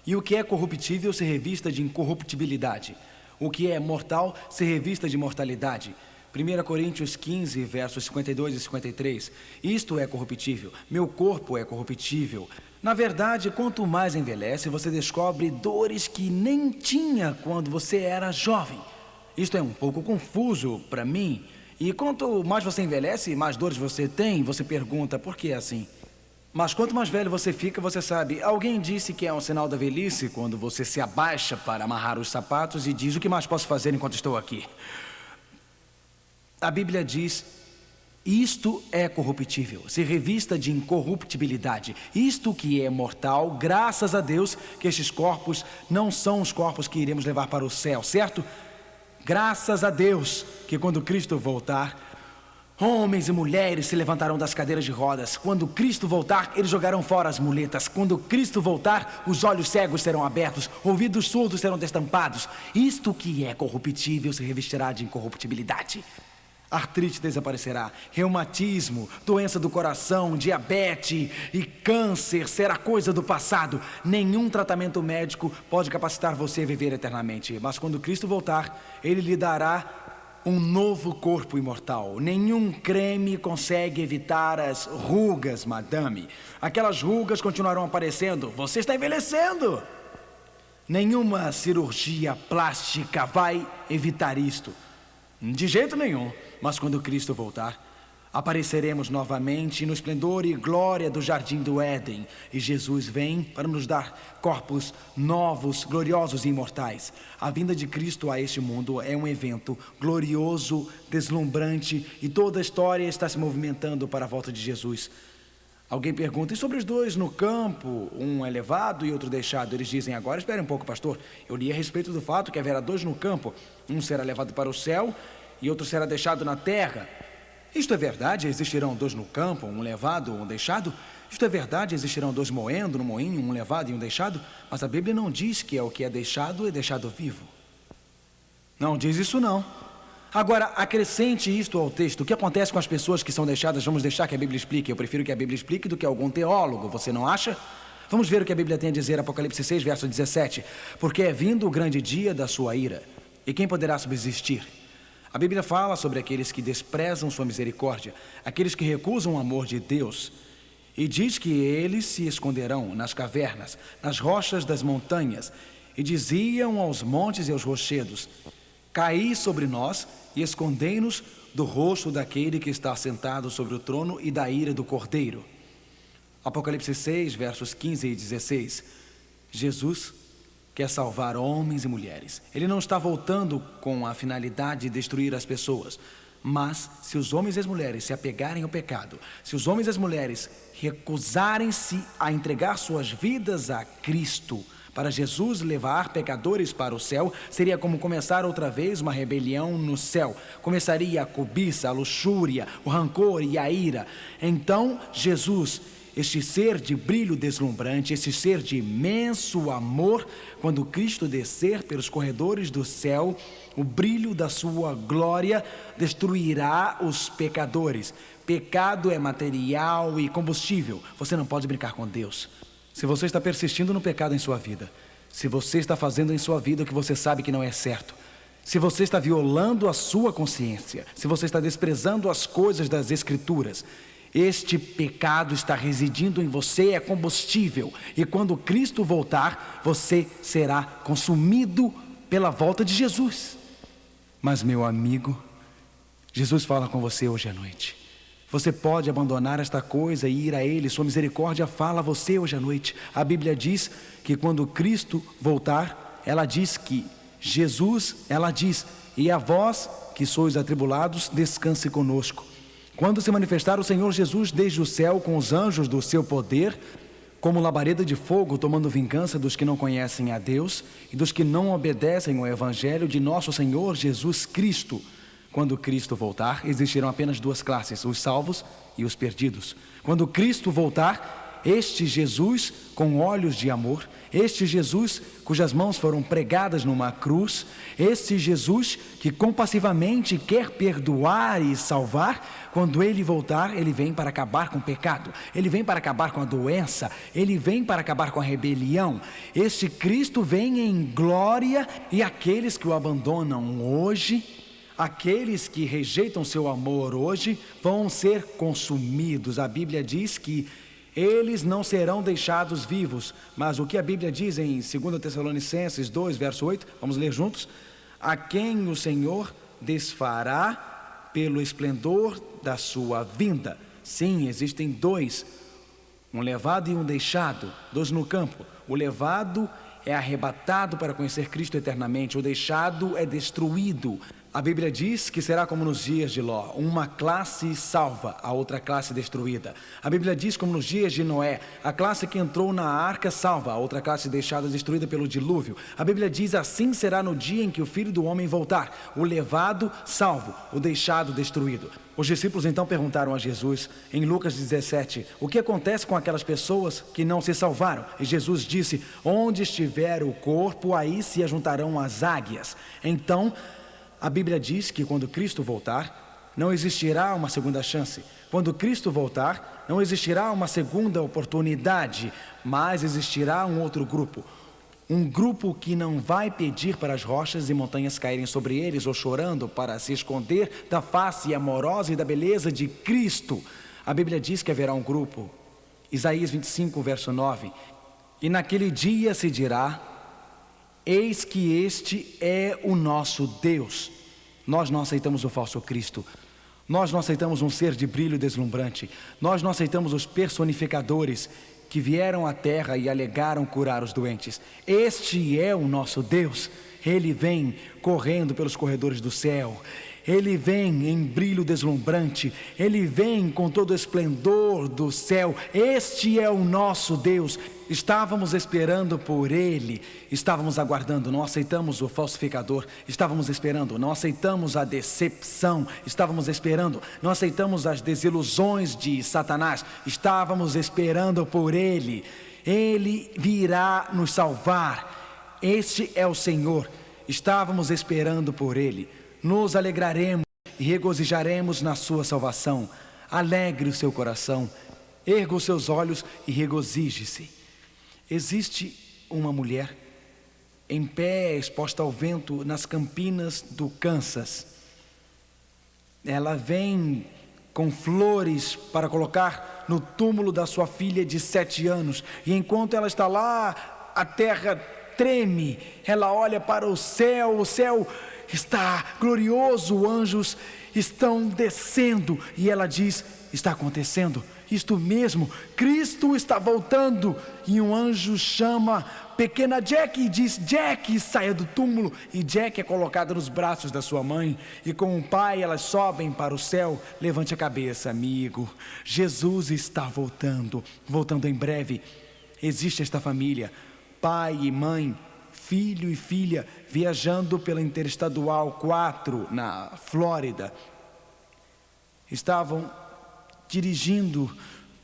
E o que é corruptível se revista de incorruptibilidade. O que é mortal se revista de mortalidade. 1 Coríntios 15, versos 52 e 53. Isto é corruptível. Meu corpo é corruptível. Na verdade, quanto mais envelhece, você descobre dores que nem tinha quando você era jovem. Isto é um pouco confuso para mim. E quanto mais você envelhece, mais dores você tem, você pergunta, por que é assim? Mas quanto mais velho você fica, você sabe. Alguém disse que é um sinal da velhice quando você se abaixa para amarrar os sapatos e diz, o que mais posso fazer enquanto estou aqui? A Bíblia diz, isto é corruptível, se revista de incorruptibilidade. Isto que é mortal, graças a Deus que estes corpos não são os corpos que iremos levar para o céu, certo? Graças a Deus que quando Cristo voltar, homens e mulheres se levantarão das cadeiras de rodas. Quando Cristo voltar, eles jogarão fora as muletas. Quando Cristo voltar, os olhos cegos serão abertos, ouvidos surdos serão destampados. Isto que é corruptível se revestirá de incorruptibilidade. Artrite desaparecerá, reumatismo, doença do coração, diabetes e câncer será coisa do passado. Nenhum tratamento médico pode capacitar você a viver eternamente. Mas quando Cristo voltar, Ele lhe dará um novo corpo imortal. Nenhum creme consegue evitar as rugas, madame. Aquelas rugas continuarão aparecendo. Você está envelhecendo. Nenhuma cirurgia plástica vai evitar isto. De jeito nenhum. Mas quando Cristo voltar, apareceremos novamente no esplendor e glória do jardim do Éden. E Jesus vem para nos dar corpos novos, gloriosos e imortais. A vinda de Cristo a este mundo é um evento glorioso, deslumbrante, e toda a história está se movimentando para a volta de Jesus. Alguém pergunta, e sobre os dois no campo, um é levado e outro deixado? Eles dizem, agora espere um pouco, pastor. Eu li a respeito do fato que haverá dois no campo. Um será levado para o céu e outro será deixado na terra. Isto é verdade? Existirão dois no campo, um levado, um deixado? Isto é verdade? Existirão dois moendo no moinho, um levado e um deixado? Mas a Bíblia não diz que é o que é deixado vivo. Não diz isso não. Agora, acrescente isto ao texto. O que acontece com as pessoas que são deixadas? Vamos deixar que a Bíblia explique. Eu prefiro que a Bíblia explique do que algum teólogo, você não acha? Vamos ver o que a Bíblia tem a dizer, Apocalipse 6, verso 17. Porque é vindo o grande dia da sua ira, e quem poderá subsistir? A Bíblia fala sobre aqueles que desprezam sua misericórdia, aqueles que recusam o amor de Deus, e diz que eles se esconderão nas cavernas, nas rochas das montanhas, e diziam aos montes e aos rochedos, caí sobre nós e escondei-nos do rosto daquele que está sentado sobre o trono e da ira do Cordeiro. Apocalipse 6, versos 15 e 16. Jesus quer salvar homens e mulheres. Ele não está voltando com a finalidade de destruir as pessoas. Mas se os homens e as mulheres se apegarem ao pecado, se os homens e as mulheres recusarem-se a entregar suas vidas a Cristo, para Jesus levar pecadores para o céu, seria como começar outra vez uma rebelião no céu. Começaria a cobiça, a luxúria, o rancor e a ira. Então Jesus, este ser de brilho deslumbrante, este ser de imenso amor, quando Cristo descer pelos corredores do céu, o brilho da sua glória destruirá os pecadores. Pecado é material e combustível. Você não pode brincar com Deus. Se você está persistindo no pecado em sua vida, se você está fazendo em sua vida o que você sabe que não é certo, se você está violando a sua consciência, se você está desprezando as coisas das Escrituras, este pecado está residindo em você, é combustível. E quando Cristo voltar, você será consumido pela volta de Jesus. Mas, meu amigo, Jesus fala com você hoje à noite. Você pode abandonar esta coisa e ir a Ele. Sua misericórdia fala a você hoje à noite. A Bíblia diz que quando Cristo voltar, ela diz que Jesus, ela diz, e a vós que sois atribulados, descanse conosco. Quando se manifestar o Senhor Jesus desde o céu com os anjos do seu poder, como labareda de fogo, tomando vingança dos que não conhecem a Deus e dos que não obedecem ao Evangelho de nosso Senhor Jesus Cristo. Quando Cristo voltar, existirão apenas duas classes, os salvos e os perdidos. Quando Cristo voltar, este Jesus com olhos de amor, este Jesus cujas mãos foram pregadas numa cruz, este Jesus que compassivamente quer perdoar e salvar, quando Ele voltar, Ele vem para acabar com o pecado, Ele vem para acabar com a doença, Ele vem para acabar com a rebelião. Este Cristo vem em glória e aqueles que o abandonam hoje, aqueles que rejeitam seu amor hoje, vão ser consumidos. A Bíblia diz que eles não serão deixados vivos, mas o que a Bíblia diz em 2 Tessalonicenses 2, verso 8, vamos ler juntos: a quem o Senhor desfará pelo esplendor da sua vinda. Sim, existem dois, um levado e um deixado, dois no campo. O levado é arrebatado para conhecer Cristo eternamente, o deixado é destruído. A Bíblia diz que será como nos dias de Ló, uma classe salva, a outra classe destruída. A Bíblia diz como nos dias de Noé, a classe que entrou na arca salva, a outra classe deixada destruída pelo dilúvio. A Bíblia diz assim será no dia em que o Filho do Homem voltar, o levado salvo, o deixado destruído. Os discípulos então perguntaram a Jesus, em Lucas 17, o que acontece com aquelas pessoas que não se salvaram? E Jesus disse, onde estiver o corpo, aí se ajuntarão as águias. Então, a Bíblia diz que quando Cristo voltar, não existirá uma segunda chance. Quando Cristo voltar, não existirá uma segunda oportunidade, mas existirá um outro grupo. Um grupo que não vai pedir para as rochas e montanhas caírem sobre eles, ou chorando para se esconder da face amorosa e da beleza de Cristo. A Bíblia diz que haverá um grupo, Isaías 25, verso 9, e naquele dia se dirá, eis que este é o nosso Deus. Nós não aceitamos o falso Cristo. Nós não aceitamos um ser de brilho deslumbrante. Nós não aceitamos os personificadores que vieram à terra e alegaram curar os doentes. Este é o nosso Deus. Ele vem correndo pelos corredores do céu. Ele vem em brilho deslumbrante, Ele vem com todo o esplendor do céu. Este é o nosso Deus. Estávamos esperando por Ele, estávamos aguardando, não aceitamos o falsificador, estávamos esperando, não aceitamos a decepção, estávamos esperando, não aceitamos as desilusões de Satanás, estávamos esperando por Ele. Ele virá nos salvar. Este é o Senhor, estávamos esperando por Ele. Nos alegraremos e regozijaremos na sua salvação. Alegre o seu coração, erga os seus olhos e regozije-se. Existe uma mulher em pé, exposta ao vento nas campinas do Kansas. Ela vem com flores para colocar no túmulo da sua filha de 7 anos. E enquanto ela está lá, a terra treme. Ela olha para o céu está glorioso, anjos estão descendo, e ela diz, está acontecendo, isto mesmo, Cristo está voltando, e um anjo chama pequena Jack e diz, Jack, saia do túmulo, e Jack é colocada nos braços da sua mãe, e com o pai elas sobem para o céu. Levante a cabeça, amigo, Jesus está voltando em breve. Existe esta família, pai e mãe, filho e filha, viajando pela Interestadual 4 na Flórida. Estavam dirigindo,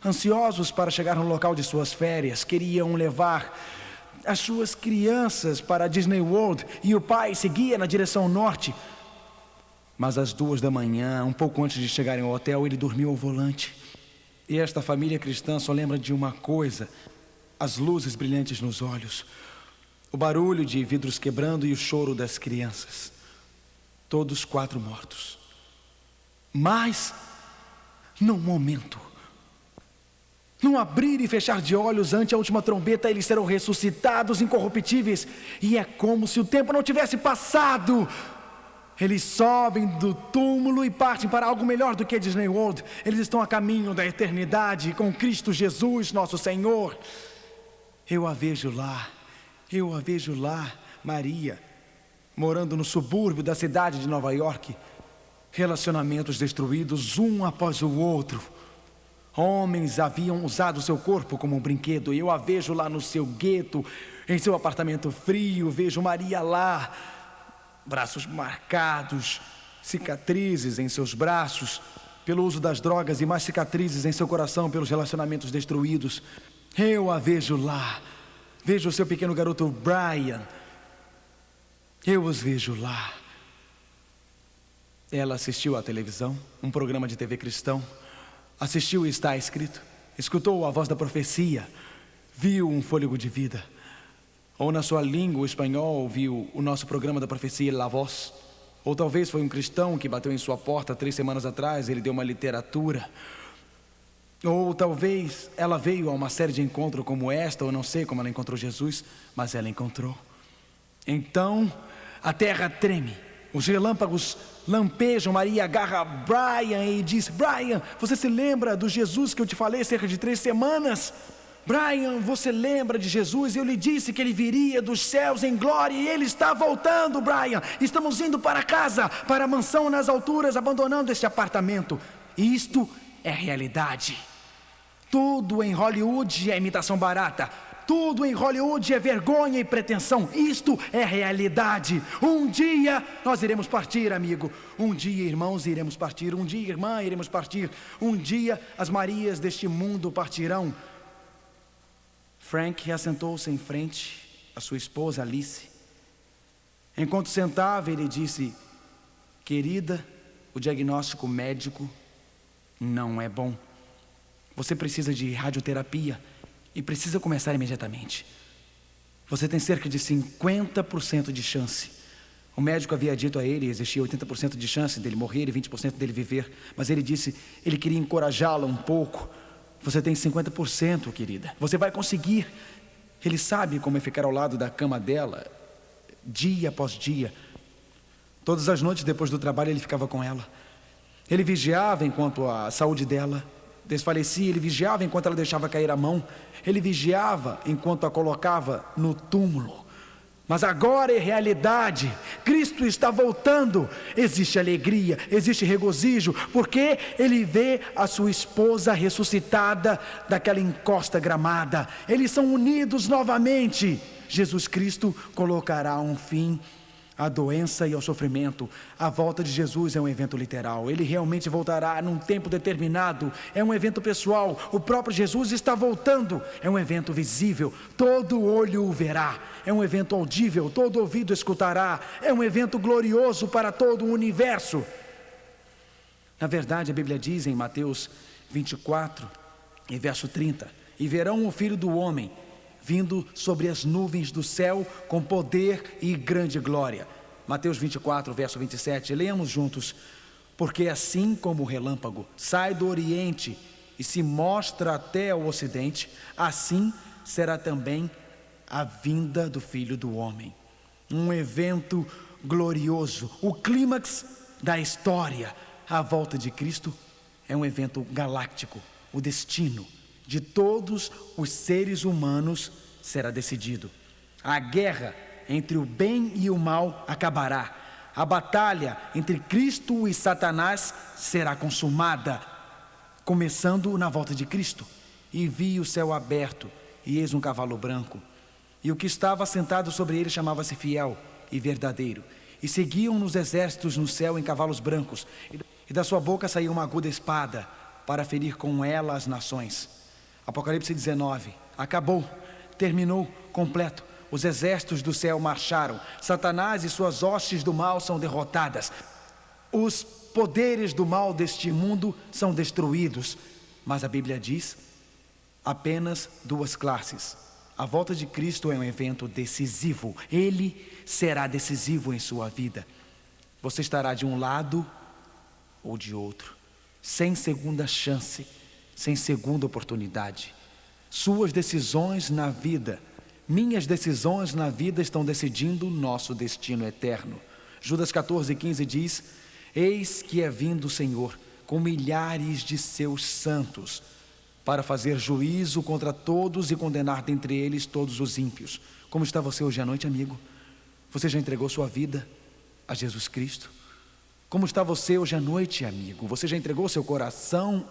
ansiosos para chegar no local de suas férias. Queriam levar as suas crianças para a Disney World, e o pai seguia na direção norte. Mas às 2 da manhã, um pouco antes de chegarem ao hotel, ele dormiu ao volante. E esta família cristã só lembra de uma coisa: as luzes brilhantes nos olhos, o barulho de vidros quebrando e o choro das crianças. Todos 4 mortos. Mas, num momento, num abrir e fechar de olhos ante a última trombeta, eles serão ressuscitados incorruptíveis. E é como se o tempo não tivesse passado. Eles sobem do túmulo e partem para algo melhor do que a Disney World. Eles estão a caminho da eternidade com Cristo Jesus, nosso Senhor. Eu a vejo lá, Maria, morando no subúrbio da cidade de Nova York, relacionamentos destruídos um após o outro. Homens haviam usado seu corpo como um brinquedo. Eu a vejo lá no seu gueto, em seu apartamento frio. Vejo Maria lá, braços marcados, cicatrizes em seus braços pelo uso das drogas e mais cicatrizes em seu coração pelos relacionamentos destruídos. Eu a vejo lá. Vejo o seu pequeno garoto Brian. Eu os vejo lá. Ela assistiu à televisão, um programa de TV cristão. Assistiu e está escrito. Escutou a voz da profecia. Viu um fôlego de vida. Ou na sua língua, o espanhol, viu o nosso programa da profecia La Voz. Ou talvez foi um cristão que bateu em sua porta 3 semanas atrás. Ele deu uma literatura. Ou talvez ela veio a uma série de encontros como esta. Ou não sei como ela encontrou Jesus, mas ela encontrou. Então a terra treme. Os relâmpagos lampejam. Maria agarra Brian e diz: Brian, você se lembra do Jesus que eu te falei cerca de 3 semanas? Brian, você lembra de Jesus? Eu lhe disse que ele viria dos céus em glória e ele está voltando, Brian. Estamos indo para casa, para a mansão nas alturas, abandonando este apartamento. Isto é realidade. Tudo em Hollywood é imitação barata. Tudo em Hollywood é vergonha e pretensão. Isto é realidade. Um dia nós iremos partir, amigo. Um dia, irmãos, iremos partir. Um dia, irmã, iremos partir. Um dia as Marias deste mundo partirão. Frank assentou-se em frente à sua esposa Alice. Enquanto sentava, ele disse: querida, o diagnóstico médico não é bom. Você precisa de radioterapia e precisa começar imediatamente. Você tem cerca de 50% de chance. O médico havia dito a ele, existia 80% de chance dele morrer e 20% dele viver. Mas ele disse, ele queria encorajá-la um pouco. Você tem 50%, querida. Você vai conseguir. Ele sabe como é ficar ao lado da cama dela, dia após dia. Todas as noites depois do trabalho ele ficava com ela. Ele vigiava enquanto a saúde dela desfalecia. Ele vigiava enquanto ela deixava cair a mão. Ele vigiava enquanto a colocava no túmulo. Mas agora é realidade. Cristo está voltando. Existe alegria, existe regozijo, porque ele vê a sua esposa ressuscitada daquela encosta gramada. Eles são unidos novamente. Jesus Cristo colocará um fim à doença e ao sofrimento. A volta de Jesus é um evento literal. Ele realmente voltará num tempo determinado. É um evento pessoal. O próprio Jesus está voltando. É um evento visível. Todo olho o verá. É um evento audível. Todo ouvido escutará. É um evento glorioso para todo o universo. Na verdade, a Bíblia diz em Mateus 24, em verso 30: e verão o Filho do Homem vindo sobre as nuvens do céu com poder e grande glória. Mateus 24, verso 27, leamos juntos. Porque assim como o relâmpago sai do oriente e se mostra até o ocidente, assim será também a vinda do Filho do Homem. Um evento glorioso, o clímax da história. A volta de Cristo é um evento galáctico. O destino de todos os seres humanos será decidido. A guerra entre o bem e o mal acabará. A batalha entre Cristo e Satanás será consumada, começando na volta de Cristo. E vi o céu aberto, e eis um cavalo branco, e o que estava sentado sobre ele chamava-se Fiel e Verdadeiro, e seguiam nos exércitos no céu em cavalos brancos, e da sua boca saía uma aguda espada para ferir com ela as nações. Apocalipse 19, acabou, terminou, completo. Os exércitos do céu marcharam. Satanás e suas hostes do mal são derrotadas. Os poderes do mal deste mundo são destruídos. Mas a Bíblia diz apenas 2 classes. A volta de Cristo é um evento decisivo. Ele será decisivo em sua vida. Você estará de um lado ou de outro, sem segunda chance, sem segunda oportunidade. Suas decisões na vida, minhas decisões na vida estão decidindo o nosso destino eterno. Judas 14:15 diz: eis que é vindo o Senhor com milhares de seus santos, para fazer juízo contra todos e condenar dentre eles todos os ímpios. Como está você hoje à noite, amigo? Você já entregou sua vida a Jesus Cristo? Como está você hoje à noite, amigo? Você já entregou seu coração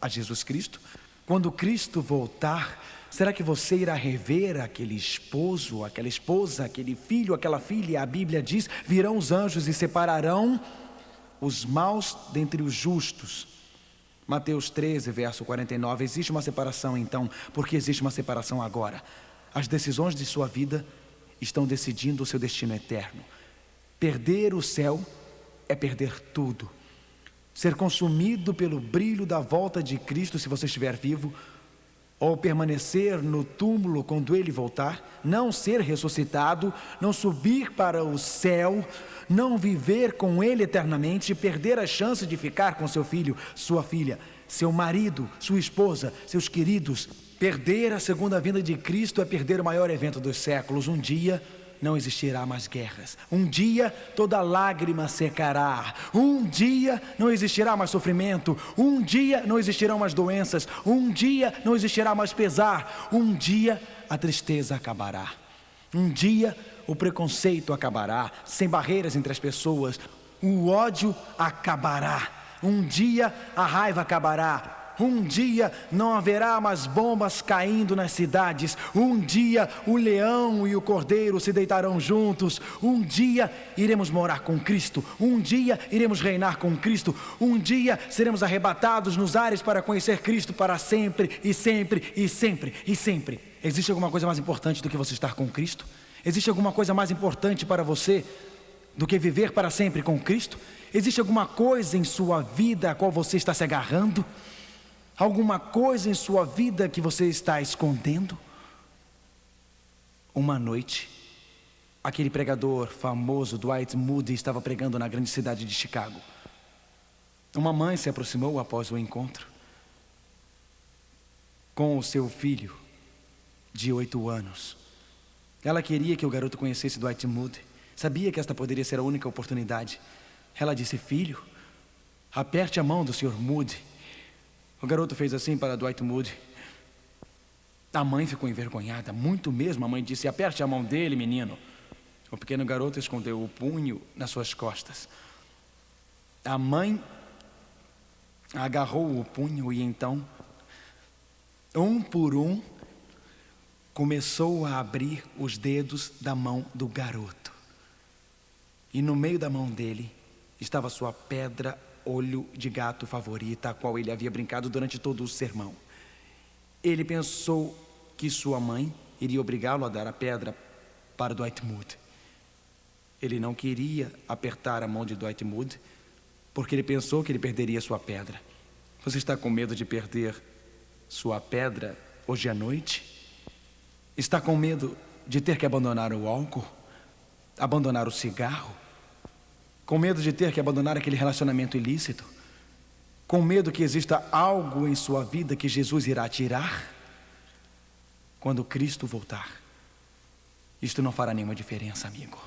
a Jesus Cristo? Quando Cristo voltar, será que você irá rever aquele esposo, aquela esposa, aquele filho, aquela filha? A Bíblia diz: virão os anjos e separarão os maus dentre os justos. Mateus 13, verso 49. Existe uma separação então, porque existe uma separação agora. As decisões de sua vida estão decidindo o seu destino eterno. Perder o céu é perder tudo. Ser consumido pelo brilho da volta de Cristo, se você estiver vivo, ou permanecer no túmulo quando Ele voltar, não ser ressuscitado, não subir para o céu, não viver com Ele eternamente, perder a chance de ficar com seu filho, sua filha, seu marido, sua esposa, seus queridos. Perder a segunda vinda de Cristo é perder o maior evento dos séculos. Um dia não existirá mais guerras. Um dia toda lágrima secará. Um dia não existirá mais sofrimento. Um dia não existirão mais doenças. Um dia não existirá mais pesar. Um dia a tristeza acabará. Um dia o preconceito acabará, sem barreiras entre as pessoas. O ódio acabará. Um dia a raiva acabará. Um dia não haverá mais bombas caindo nas cidades. Um dia o leão e o cordeiro se deitarão juntos. Um dia iremos morar com Cristo. Um dia iremos reinar com Cristo. Um dia seremos arrebatados nos ares para conhecer Cristo para sempre e sempre e sempre e sempre. Existe alguma coisa mais importante do que você estar com Cristo? Existe alguma coisa mais importante para você do que viver para sempre com Cristo? Existe alguma coisa em sua vida a qual você está se agarrando? Alguma coisa em sua vida que você está escondendo? Uma noite, aquele pregador famoso, Dwight Moody, estava pregando na grande cidade de Chicago. Uma mãe se aproximou após o encontro com o seu filho de 8 anos. Ela queria que o garoto conhecesse Dwight Moody. Sabia que esta poderia ser a única oportunidade. Ela disse: filho, aperte a mão do Sr. Moody. O garoto fez assim para Dwight Moody. A mãe ficou envergonhada, muito mesmo. A mãe disse: aperte a mão dele, menino. O pequeno garoto escondeu o punho nas suas costas. A mãe agarrou o punho e então, um por um, começou a abrir os dedos da mão do garoto. E no meio da mão dele estava sua pedra olho de gato favorita, a qual ele havia brincado durante todo o sermão. Ele pensou que sua mãe iria obrigá-lo a dar a pedra para Dwight Moody. Ele não queria apertar a mão de Dwight Moody, porque ele pensou que ele perderia sua pedra. Você está com medo de perder sua pedra hoje à noite? Está com medo de ter que abandonar o álcool? Abandonar o cigarro? Com medo de ter que abandonar aquele relacionamento ilícito? Com medo que exista algo em sua vida que Jesus irá tirar? Quando Cristo voltar, isto não fará nenhuma diferença, amigo.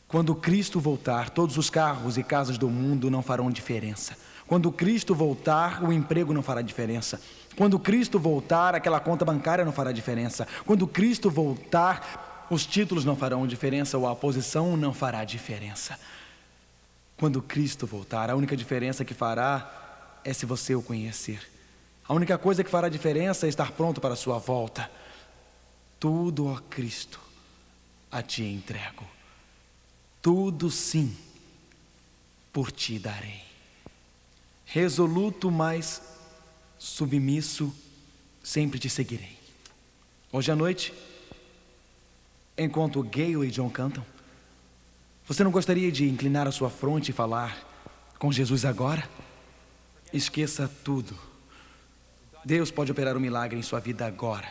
Quando Cristo voltar, todos os carros e casas do mundo não farão diferença. Quando Cristo voltar, o emprego não fará diferença. Quando Cristo voltar, aquela conta bancária não fará diferença. Quando Cristo voltar, os títulos não farão diferença ou a posição não fará diferença. Quando Cristo voltar, a única diferença que fará é se você o conhecer. A única coisa que fará diferença é estar pronto para a sua volta. Tudo, ó Cristo, a ti entrego. Tudo sim, por ti darei. Resoluto, mas submisso, sempre te seguirei. Hoje à noite, enquanto Gayle e John cantam, você não gostaria de inclinar a sua fronte e falar com Jesus agora? Esqueça tudo. Deus pode operar um milagre em sua vida agora.